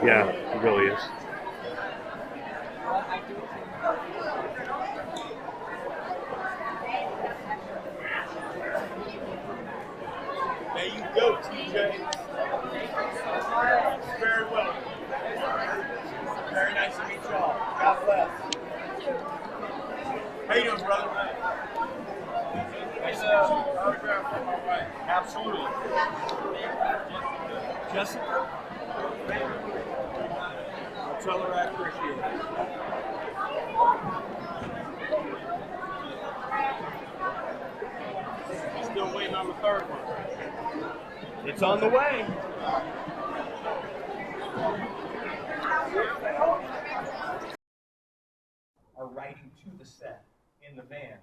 Yeah, it really is. There you go, TJ. Very well. Very nice to meet y'all. God bless. How you doing, brother? Nice autograph from my wife. Absolutely. Jessica? I'll tell her I appreciate it. Still waiting on the third one. It's on the way. Are riding to the set in the van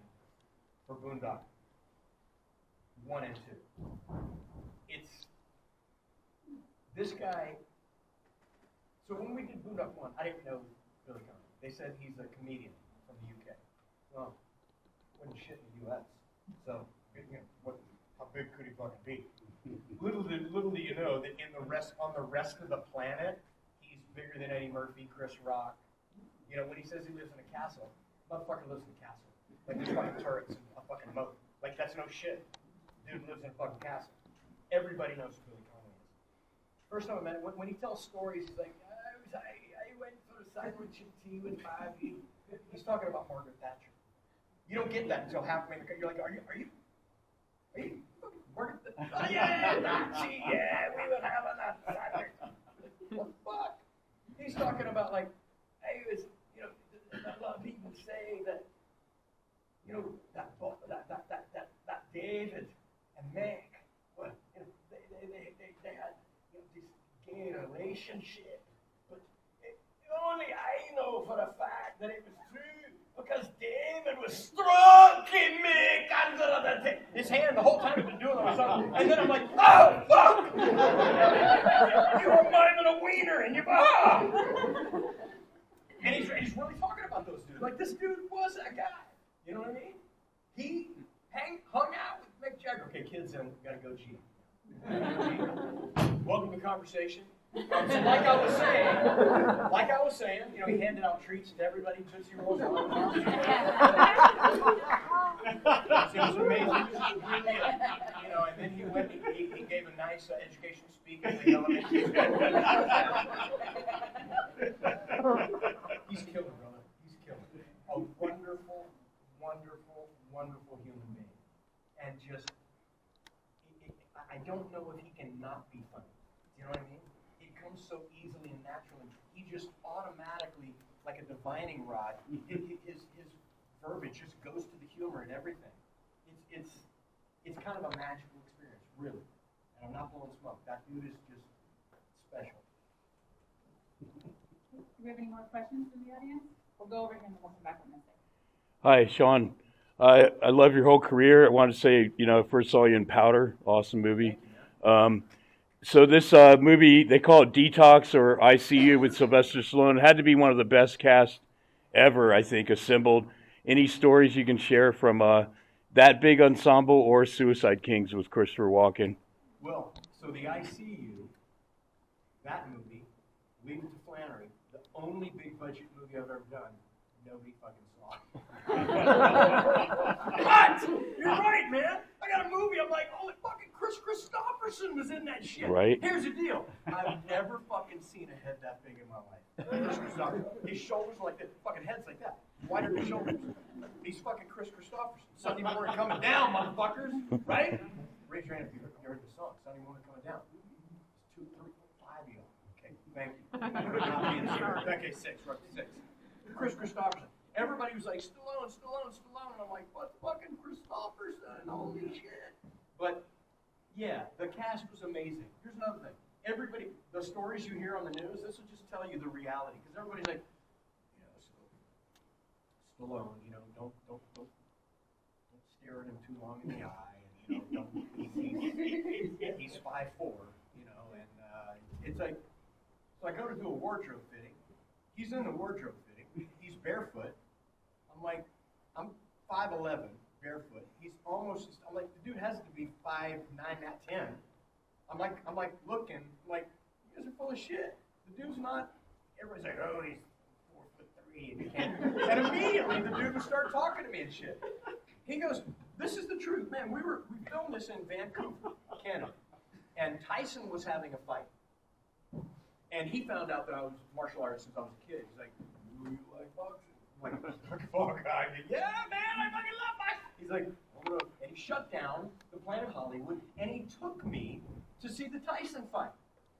for Boondock 1 and 2. It's this guy. So when we did Boondock 1, I didn't know Billy Conn. They said he's a comedian from the UK. Well, wasn't shit in the US. So, how big could he fucking be? Little do you know that on the rest of the planet, he's bigger than Eddie Murphy, Chris Rock. You know, when he says he lives in a castle, motherfucker lives in a castle. Like there's fucking turrets and a fucking moat. Like that's no shit. Dude lives in a fucking castle. Everybody knows who Billy Conn is. First time I met him, when he tells stories, he's like, I went for a sandwich and tea with Bobby. He's talking about Margaret Thatcher. You don't get that until halfway in the car. You're like, are you Margaret Thatcher? Oh, yeah, Nazi, yeah, we would have a sandwich. What the fuck? He's talking about like, I was, you know, a lot of people say that, you know, that David and Meg, well, you know, they had, you know, this gay relationship, but only I know for a fact that it was true because David was stroking Meg under his hand the whole time he's been doing it or something, and then I'm like, oh fuck! You were miming a wiener and you And he's really talking about those dudes. Like, this dude was a guy. You know what I mean? He hung out with Mick Jagger. Okay, kids, gotta go G. Welcome to conversation. So like I was saying, you know, he handed out treats to everybody, Tootsie Rolls. It was amazing. Really, you know, and then he gave a nice educational speak at the elementary school. He's killing, brother. He's killing. A wonderful, wonderful, wonderful human being. And just, I don't know if he can not be funny. You know what I mean? It comes so easily and naturally. He just automatically, like a divining rod, his verbiage just goes to the humor and everything. It's kind of a magical experience, really. And I'm not blowing smoke. That dude is just special. Do we have any more questions from the audience? We'll go over here and we'll come back with Missy. Hi, Sean. I love your whole career. I wanted to say, you know, I first saw you in Powder. Awesome movie. So this movie, they call it Detox or ICU with Sylvester Stallone. It had to be one of the best casts ever, I think, assembled. Any stories you can share from that big ensemble or Suicide Kings with Christopher Walken? Well, so the ICU, that movie, Leave It to Flannery, the only big budget movie I've ever done, nobody fucking saw. What? You're right, man. I got a movie. I'm like, holy fucking Chris Christopherson was in that shit. Right. Here's the deal. I've never fucking seen a head that big in my life. Chris Christopherson. His shoulders are like that. Fucking head's like that. Why are his shoulders? He's fucking Chris Christopherson. Sunday morning coming down, motherfuckers. Right? Raise your hand if you heard the song. Sunday morning coming down. It's 2, 3, 4, 5 of y'all. Okay, thank you. Okay, 6. We're up to 6. Chris Christopherson. Everybody was like, Stallone. And I'm like, what fucking Christopherson? Holy shit. But, yeah, the cast was amazing. Here's another thing. Everybody, the stories you hear on the news, this will just tell you the reality. Because everybody's like, you know, Stallone, you know, don't stare at him too long in the eye. And, you know, he's 5'4", you know. And it's like, so I go to do a wardrobe fitting. He's in the wardrobe fitting. He's barefoot. I'm like, I'm 5'11", barefoot. He's almost, I'm like, the dude has to be 5'9", not 10. I'm like looking, like, you guys are full of shit. The dude's not, everybody's like, oh, he's 4'3" and you can't. And immediately the dude would start talking to me and shit. He goes, this is the truth, man. We filmed this in Vancouver, Canada, and Tyson was having a fight. And he found out that I was a martial artist since I was a kid. He's like, do you like boxing? I'm like, fuck, yeah, man, I fucking love boxing. He's like, hold up. And he shut down the Planet Hollywood, and he took me to see the Tyson fight.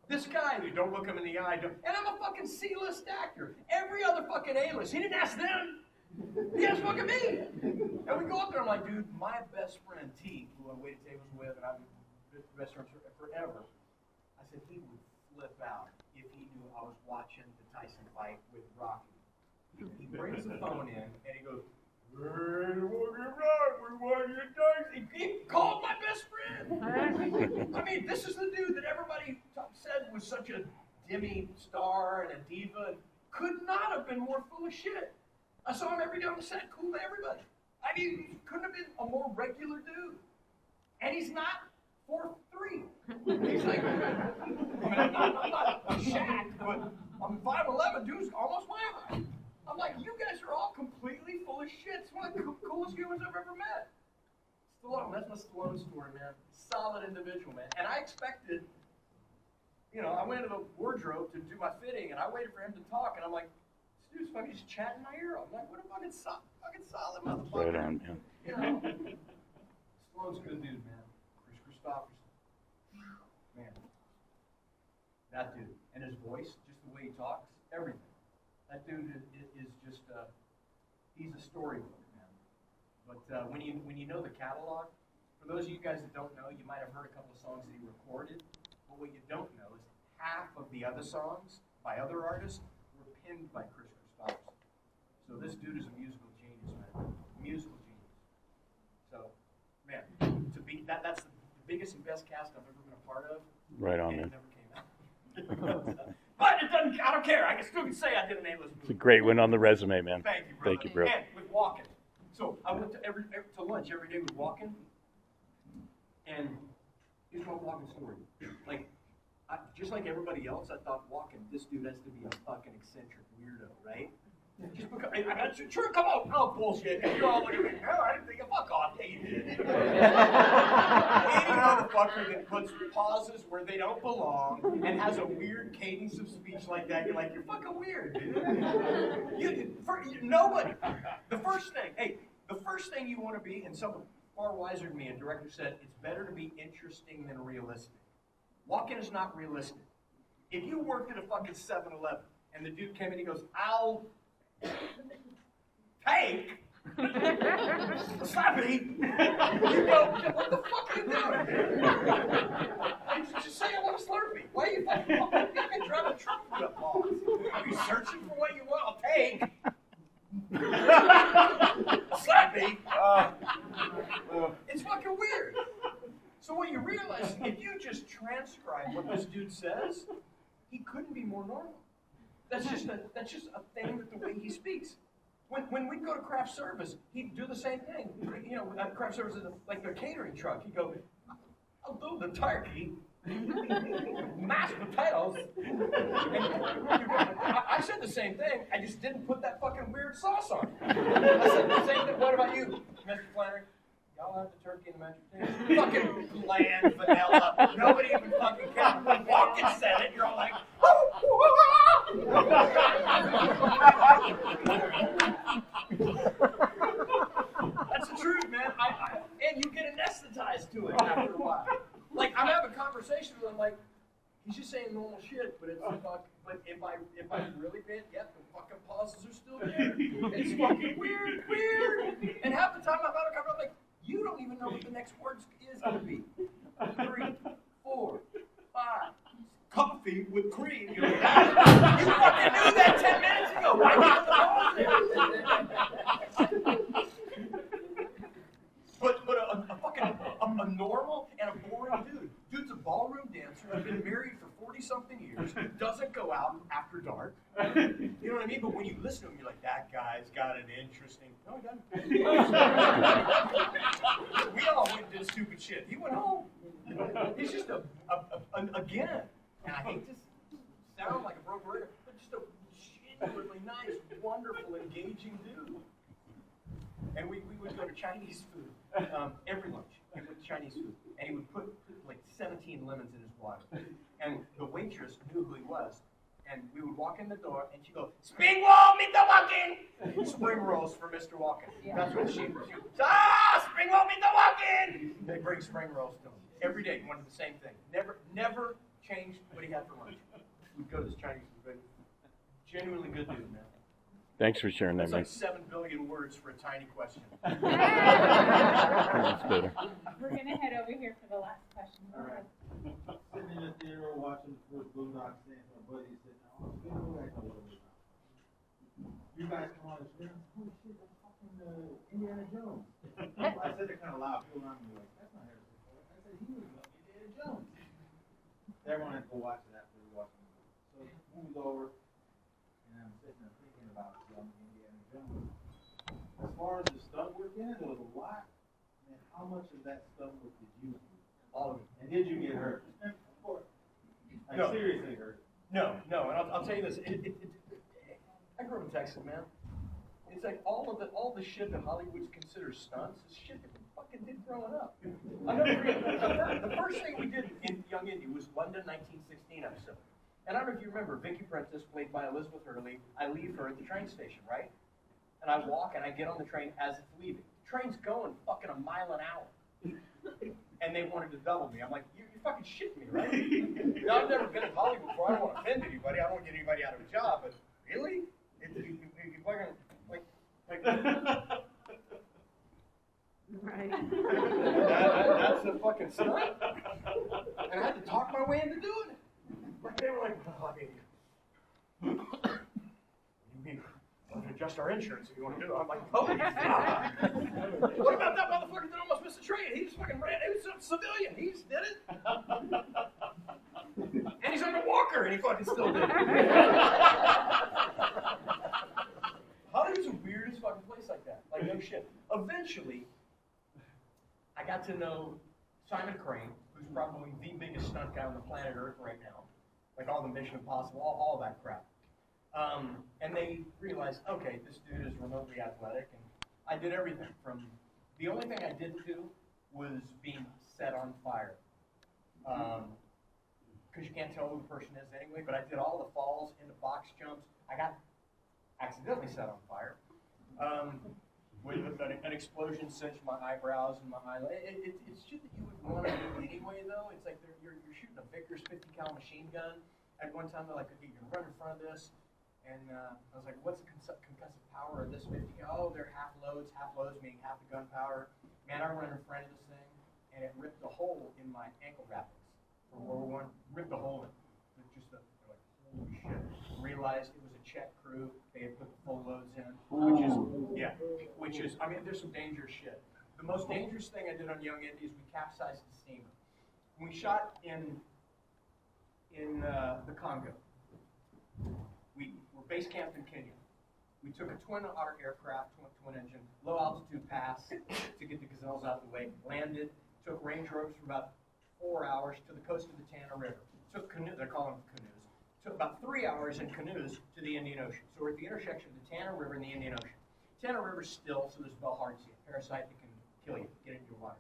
This guy, you don't look him in the eye, and I'm a fucking C-list actor. Every other fucking A-list. He didn't ask them. He asked fucking me. And we go up there, I'm like, dude, my best friend, T, who I waited tables with, and I've been best friends forever, I said, he would flip out if he knew I was watching the Tyson fight with Rocky. He brings the phone in, and he goes, hey, we're watching Tyson. He called my best friend. I mean, this is the dude that everybody said was such a Demi star and a diva. Could not have been more full of shit. I saw him every day on the set, cool to everybody. I mean, he couldn't have been a more regular dude. And he's not 4'3". He's like, I'm not Shaq, but I'm 5'11", dude's almost my height. I'm like, you guys are all completely full of shit. It's one of the coolest humans I've ever met. Stallone, that's my Stallone story, man. Solid individual, man. And I expected, you know, I went into the wardrobe to do my fitting, and I waited for him to talk, and I'm like, this dude's fucking just chatting my ear off. I'm like, what a fucking solid motherfucker. Right on, man. You know? Stallone's a good dude, man. Chris Christopherson. Man. That dude. And his voice, just the way he talks, everything. That dude is just, he's a storybook, man. But when you know the catalog, for those of you guys that don't know, you might have heard a couple of songs that he recorded, but what you don't know is half of the other songs by other artists were penned by Chris Christopherson. So this dude is a musical genius, man. Musical genius. So, man, to be that's the biggest and best cast I've ever been a part of. Right on, and man. it never came out. But it doesn't. I don't care. I can still say I did an A-list movie. It's a great win on the resume, man. Thank you, bro. Thank you, bro. And with Walken. So I went to lunch every day with Walken, and here's my Walken story. Like, just like everybody else, I thought Walken, this dude has to be a fucking eccentric weirdo, right? Just because, sure, come on, oh bullshit. And you're all looking at me, no, I didn't think of fuck off. Yeah, you did. Any motherfucker that puts pauses where they don't belong and has a weird cadence of speech like that, you're like, you're fucking weird, dude. Nobody. The first thing you want to be, and someone far wiser than me, a director said, it's better to be interesting than realistic. Walken is not realistic. If you worked at a fucking 7-Eleven and the dude came in and he goes, I'll take a Slappy, you go, what the fuck are you doing? Just say I want a Slurpee. Why are you fucking you driving a truck for that boss? Are you searching for what you want? I'll take a Slappy. It's fucking weird. So what you realize, if you just transcribe what this dude says, he couldn't be more normal. That's just a thing with the way he speaks. When we'd go to craft service, he'd do the same thing. You know, craft service is like their catering truck. He'd go, I'll do the turkey, mashed potatoes. I said the same thing. I just didn't put that fucking weird sauce on it. I said the same thing. What about you, Mr. Flannery? Y'all have the turkey and the mashed potatoes. Fucking bland vanilla. Nobody even fucking cares. When Walken said it, you're all like, that's the truth, man. And you get anesthetized to it after a while. Like, I'm having a conversation with him, like, he's just saying normal shit, but it's fuck. But if I really been, yep, the fucking pauses are still there. It's fucking weird. And half the time I'm out of conversation, I'm like, you don't even know what the next word is going to be. 3, 4, 5. Coffee with cream. You're like, you fucking knew that 10 minutes ago. Why did you pause it? But a fucking a normal and a boring dude. Dude's a ballroom dancer. I've been married for 40-something years. Doesn't go out after dark. You know what I mean? But when you listen to him, you're like, that guy's got an interesting. No, he doesn't. We all went and did stupid shit. He went home. He's just again. And I hate to sound like a broken particularly nice, wonderful, engaging dude. And we would go to Chinese food every lunch. He would Chinese food, and he would put like 17 lemons in his water. And the waitress knew who he was, and we would walk in the door, and she'd go, "Spring roll, Mr. Walken!" Spring rolls for Mr. Walken. That's what she would. Spring roll, Mr. Walken! They bring spring rolls to him every day. He wanted the same thing. Never changed what he had for lunch. We'd go to this Chinese food. Genuinely good dude, man. Thanks for sharing that, That's man. like 7 billion words for a tiny question. That's better. We're gonna head over here for the last question. All right. Sitting in the theater watching the first Boondock scene, my buddy said, "Oh, it's good to go back a little bit now." You guys come on the screen, holy shit, that's fucking Indiana Jones. I said it kind of loud, people around me were like, "That's not Harrison Ford." I said, "He was Indiana Jones." Everyone had to go watch it after we watched the movie. So the movie's over, and I'm sitting there thinking about Indiana Jones. As far as the stunt work in it, there was a lot. Man, how much of that stunt work did you do? All of it. And did you get hurt? Of course. Like, No. seriously hurt. No, and I'll tell you this. I grew up in Texas, man. It's like all the shit that Hollywood considers stunts is shit that we fucking did growing up. I'll never forget. The first thing we did in Young Indy was London 1916 episode. And I don't know if you remember, Vicky Prentice, played by Elizabeth Hurley, I leave her at the train station, right? And I walk and I get on the train as it's leaving. The train's going fucking a mile an hour. And they wanted to double me. I'm like, you're fucking shitting me, right? Now, I've never been in Hollywood before. I don't want to offend anybody. I don't want to get anybody out of a job. But really? You fucking, like Right. that's the fucking stunt. And I had to talk my way into doing it. Like, they were like, oh, you mean, we'll adjust our insurance if you want to do it. I'm like, holy fuck. What about that motherfucker that almost missed the train? He just fucking ran. He was a civilian. He just did it. And he's under Walker, and he fucking still did it. Hollywood's the weirdest fucking place like that. Like, no shit. Eventually, I got to know Simon Crane, who's probably the biggest stunt guy on the planet Earth right now. Like all the Mission Impossible, all that crap. And they realized, okay, this dude is remotely athletic, and I did everything from, the only thing I didn't do was being set on fire. Because you can't tell who the person is anyway, but I did all the falls into box jumps. I got accidentally set on fire. With an explosion cinched my eyebrows and my eyelid. It's shit that you would want to do anyway, though. It's like you're shooting a Vickers 50 cal machine gun. At one time, they're like, okay, you can run in front of this. And I was like, what's the concussive power of this 50 cal? Oh, they're half loads meaning half the gunpowder. Man, I ran in front of this thing, and it ripped a hole in my ankle wrappings from World War I. Ripped a hole in it. Just they're like, holy shit. Realized it was a Czech crew. They had put the full loads in, which is, I mean, there's some dangerous shit. The most dangerous thing I did on Young Indy is we capsized the steamer. When we shot in the Congo, we were base camped in Kenya. We took a twin otter aircraft, twin engine, low altitude pass to get the gazelles out of the way, landed, took Range Rovers for about 4 hours to the coast of the Tana River. Took canoe, they're calling them canoes. Took about 3 hours in canoes to the Indian Ocean. So we're at the intersection of the Tana River and the Indian Ocean. Tana River's still, so there's bellhardsia, parasite that can kill you, get into your water,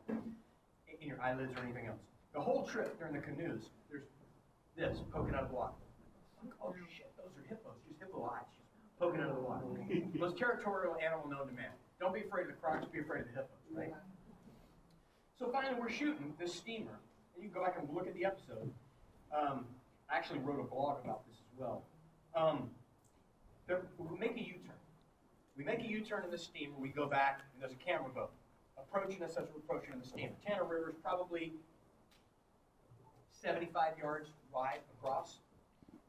in your eyelids or anything else. The whole trip during the canoes, there's this poking out of the water. Oh shit, those are hippos, just hippo eyes, just poking out of the water. Most territorial animal known to man. Don't be afraid of the crocs, be afraid of the hippos, right? So finally we're shooting this steamer, and you can go back and look at the episode. I actually wrote a blog about this as well. We make a U-turn. We make a U-turn in the steamer, we go back, and there's a camera boat approaching us as we're approaching the steamer. Tana River is probably 75 yards wide across.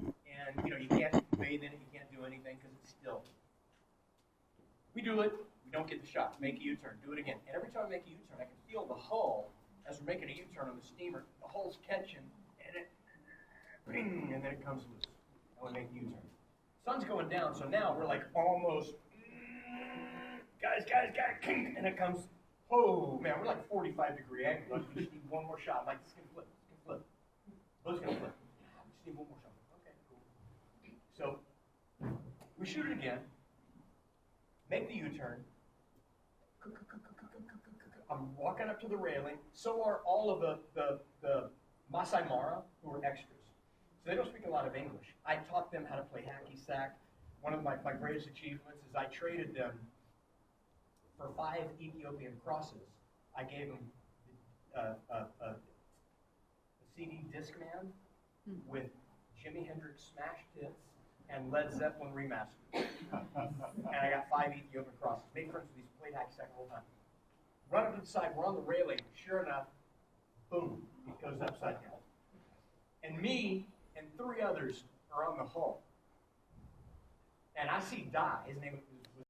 And, you can't bathe in it, you can't do anything because it's still. We do it, we don't get the shot, make a U-turn, do it again. And every time I make a U-turn, I can feel the hull, as we're making a U-turn on the steamer, the hull's catching, and it, bing, and then it comes loose. And we make a U-turn. Sun's going down, so now we're like almost, guys, and it comes, oh man, we're like 45-degree angle. Like, we just need one more shot. I'm like, this is gonna flip. Oh, it's gonna flip. We just need one more shot. Okay, cool. So We shoot it again, make the U-turn. I'm walking up to the railing. So are all of the Masai Mara who are extras. So they don't speak a lot of English. I taught them how to play hacky sack. One of my greatest achievements is I traded them for 5 Ethiopian crosses. I gave them a CD Discman with Jimi Hendrix Smash Hits and Led Zeppelin remastered. And I got 5 Ethiopian crosses. Made friends with these, played hacky sack the whole time. Run up to the side, we're on the railing. Sure enough, boom, it goes upside down. And me and 3 others are on the hull. And I see Dai, his name was